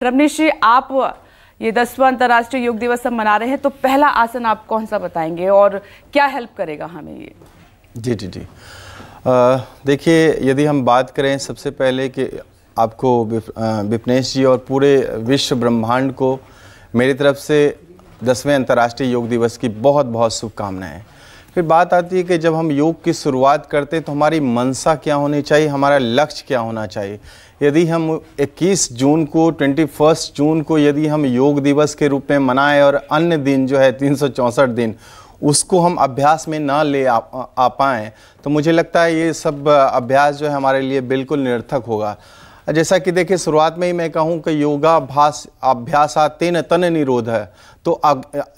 रमनीश जी, आप ये 10वां अंतर्राष्ट्रीय योग दिवस हम मना रहे हैं, तो पहला आसन आप कौन सा बताएंगे और क्या हेल्प करेगा हमें ये? जी जी जी देखिए, यदि हम बात करें सबसे पहले कि आपको विपनेश जी और पूरे विश्व ब्रह्मांड को मेरी तरफ से 10वें अंतर्राष्ट्रीय योग दिवस की बहुत बहुत शुभकामनाएं। फिर बात आती है कि जब हम योग की शुरुआत करते हैं तो हमारी मंशा क्या होनी चाहिए, हमारा लक्ष्य क्या होना चाहिए। यदि हम 21 जून को 21 जून को यदि हम योग दिवस के रूप में मनाएं और अन्य दिन जो है 364 दिन उसको हम अभ्यास में ना ले आ पाएँ तो मुझे लगता है ये सब अभ्यास जो है हमारे लिए बिल्कुल निरर्थक होगा। जैसा कि देखिए, शुरुआत में ही मैं कहूँ कि योगाभ्यास अभ्यासातेन तन निरोध है, तो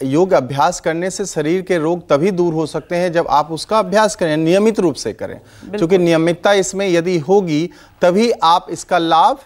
योग अभ्यास करने से शरीर के रोग तभी दूर हो सकते हैं जब आप उसका अभ्यास करें, नियमित रूप से करें। क्योंकि नियमितता इसमें यदि होगी तभी आप इसका लाभ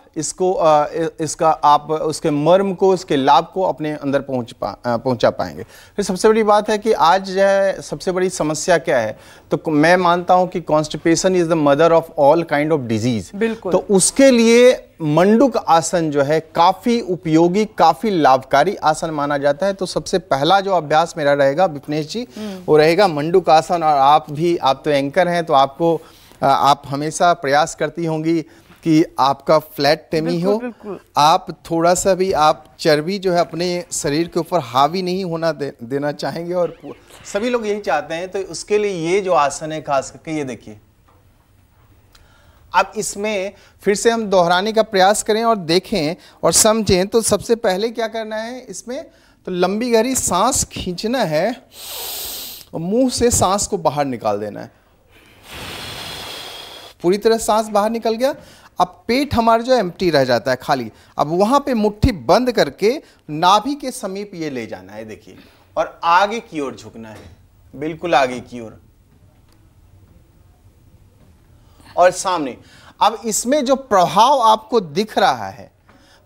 आप उसके मर्म को, उसके लाभ को अपने अंदर पहुंचा पाएंगे। फिर सबसे बड़ी बात है कि आज जो है सबसे बड़ी समस्या क्या है, तो मैं मानता हूं कि constipation is the mother of all kind of disease. तो उसके लिए मंडूक आसन जो है काफी उपयोगी, काफी लाभकारी आसन माना जाता है। तो सबसे पहला जो अभ्यास मेरा रहेगा विपनेश जी, वो रहेगा मंडूक आसन। और आप तो एंकर हैं, तो आप हमेशा प्रयास करती होंगी कि आपका फ्लैट टेमी हो। आप थोड़ा सा भी आप चर्बी जो है अपने शरीर के ऊपर हावी नहीं होना देना चाहेंगे, और सभी लोग यही चाहते हैं। तो उसके लिए ये जो आसन है, खास करके ये देखिए, अब इसमें फिर से हम दोहराने का प्रयास करें और देखें और समझें। तो सबसे पहले क्या करना है इसमें, तो लंबी गहरी सांस खींचना है और मुंह से सांस को बाहर निकाल देना है। पूरी तरह सांस बाहर निकल गया। अब पेट हमारा जो एम्प्टी रह जाता है, खाली। अब वहां पे मुट्ठी बंद करके नाभि के समीप ये ले जाना है, देखिए, और आगे की ओर झुकना है, बिल्कुल आगे की ओर और सामने। अब इसमें जो प्रभाव आपको दिख रहा है,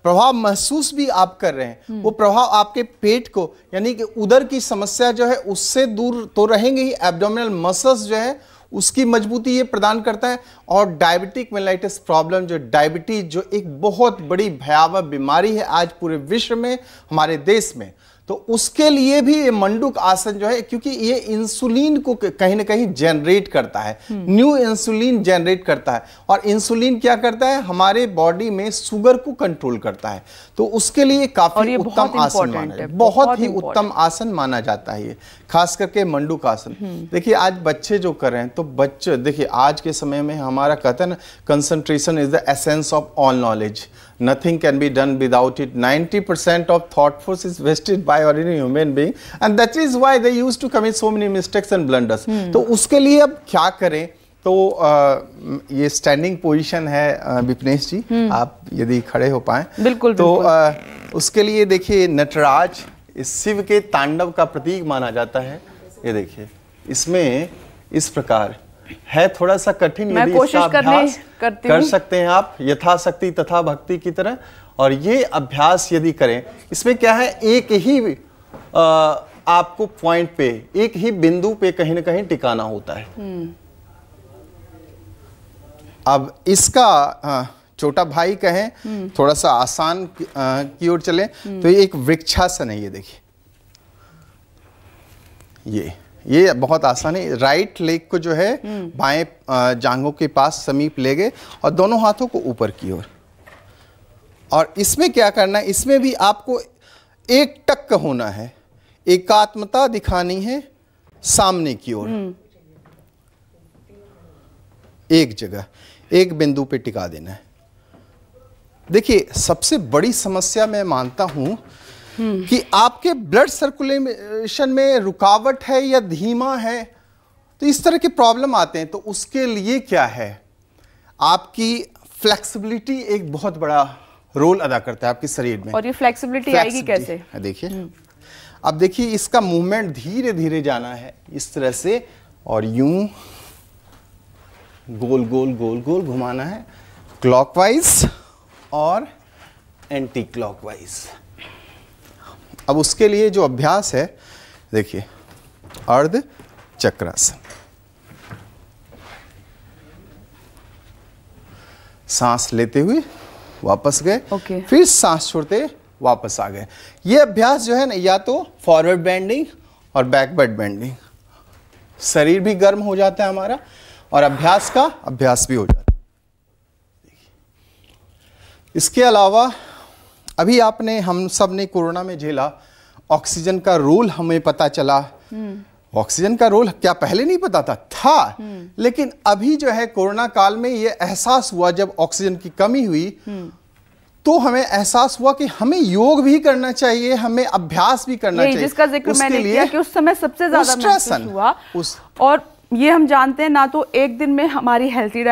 प्रभाव महसूस भी आप कर रहे हैं, वो प्रभाव आपके पेट को, यानी कि उदर की समस्या जो है उससे दूर तो रहेंगे ही। एब्डोमिनल मसल्स जो है उसकी मजबूती ये प्रदान करता है। और डायबिटिक मेलाइटिस प्रॉब्लम, जो डायबिटीज जो एक बहुत बड़ी भयावह बीमारी है आज पूरे विश्व में, हमारे देश में, तो उसके लिए भी ये मंडूक आसन जो है, क्योंकि ये इंसुलिन को कहीं ना कहीं जनरेट करता है, न्यू इंसुलिन जनरेट करता है। और इंसुलिन क्या करता है, हमारे बॉडी में शुगर को कंट्रोल करता है। तो उसके लिए काफी उत्तम आसन माना है, बहुत ही उत्तम आसन माना जाता है ये, खास करके मंडूक आसन। देखिए, आज बच्चे जो कर रहे हैं, तो बच्चे देखिए, आज के समय में हमारा कहते हैं ना, concentration is the essence of all knowledge, nothing can be done without it. 90% of thought force is wasted by ordinary human being, and that is why they used to commit so many mistakes and blunders. तो उसके लिए अब क्या करें, तो ये standing position है विपनेश जी, आप यदि खड़े हो पाएं। बिल्कुल, तो उसके लिए देखिए, नटराज इस शिव के तांडव का प्रतीक माना जाता है। ये देखिए, इसमें इस प्रकार है, थोड़ा सा कठिन, मैं कोशिश कर सकते हैं आप यथाशक्ति तथा भक्ति की तरह। और ये अभ्यास यदि करें, इसमें क्या है, एक ही आपको पॉइंट पे, एक ही बिंदु पे कहीं ना कहीं टिकाना होता है। अब इसका छोटा भाई कहें, थोड़ा सा आसान की ओर चले, तो ये एक वृक्षासन है। ये देखिए, ये बहुत आसान है। राइट लेग को जो है बाएं जांघों के पास समीप ले गए और दोनों हाथों को ऊपर की ओर। और इसमें क्या करना है, इसमें भी आपको एक टक होना है, एकात्मता दिखानी है सामने की ओर, एक जगह, एक बिंदु पे टिका देना है। देखिए, सबसे बड़ी समस्या मैं मानता हूं कि आपके ब्लड सर्कुलेशन में रुकावट है या धीमा है, तो इस तरह के प्रॉब्लम आते हैं। तो उसके लिए क्या है, आपकी फ्लेक्सिबिलिटी एक बहुत बड़ा रोल अदा करता है आपके शरीर में। और ये फ्लेक्सिबिलिटी आएगी कैसे, देखिए, अब देखिए, इसका मूवमेंट धीरे धीरे जाना है इस तरह से, और यूं गोल गोल गोल गोल घुमाना है, क्लॉकवाइज और एंटी क्लॉकवाइज। अब उसके लिए जो अभ्यास है, देखिए, अर्ध चक्रासन। सांस लेते हुए वापस गए, ओके। फिर सांस छोड़ते वापस आ गए। ये अभ्यास जो है ना, या तो फॉरवर्ड बेंडिंग और बैकवर्ड बेंडिंग, शरीर भी गर्म हो जाता है हमारा और अभ्यास का अभ्यास भी हो जाता है। इसके अलावा अभी आपने, हम सब ने कोरोना में झेला, ऑक्सीजन का रोल हमें पता चला। ऑक्सीजन का रोल क्या पहले नहीं पता था, लेकिन अभी जो है कोरोना काल में ये एहसास हुआ, जब ऑक्सीजन की कमी हुई तो हमें एहसास हुआ कि हमें योग भी करना चाहिए, हमें अभ्यास भी करना चाहिए। जिसका जिक्र मैंने किया कि उस समय सबसे ज्यादा महसूस हुआ। और ये हम जानते हैं ना, तो एक दिन में हमारी हेल्दी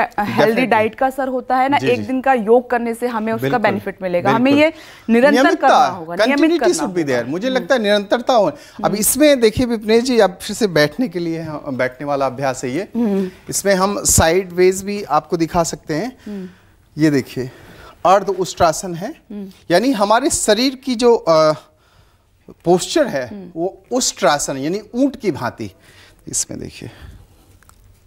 डाइट का असर होता है ना, एक दिन का योग करने से हमें उसका बेनिफिट मिलेगा। हमें ये निरंतर करना होगा, नियमित करना होगा। मुझे लगता है निरंतरता हो। अब इसमें देखिए विपनेश जी, अब फिर से बैठने के लिए बैठने वाला अभ्यास है ये। इसमें हम साइड वेज भी आपको दिखा सकते हैं। ये देखिए अर्ध उष्ट्रासन है, यानी हमारे शरीर की जो पोस्चर है वो उष्ट्रासन यानी ऊंट की भांति। इसमें देखिए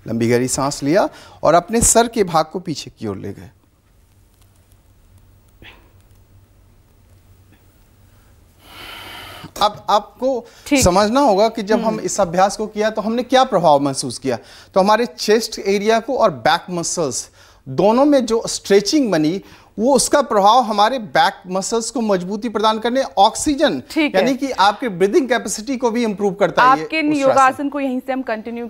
लंबी गहरी सांस लिया और अपने सर के भाग को पीछे की ओर ले गए। अब आपको समझना होगा कि जब हम इस अभ्यास को किया तो हमने क्या प्रभाव महसूस किया। तो हमारे चेस्ट एरिया को और बैक मसल्स दोनों में जो स्ट्रेचिंग बनी, वो उसका प्रभाव हमारे बैक मसल्स को मजबूती प्रदान करने, ऑक्सीजन यानी कि आपके ब्रीदिंग कैपेसिटी को भी इंप्रूव करता है। आपके योगासन को यहीं से हम कंटिन्यू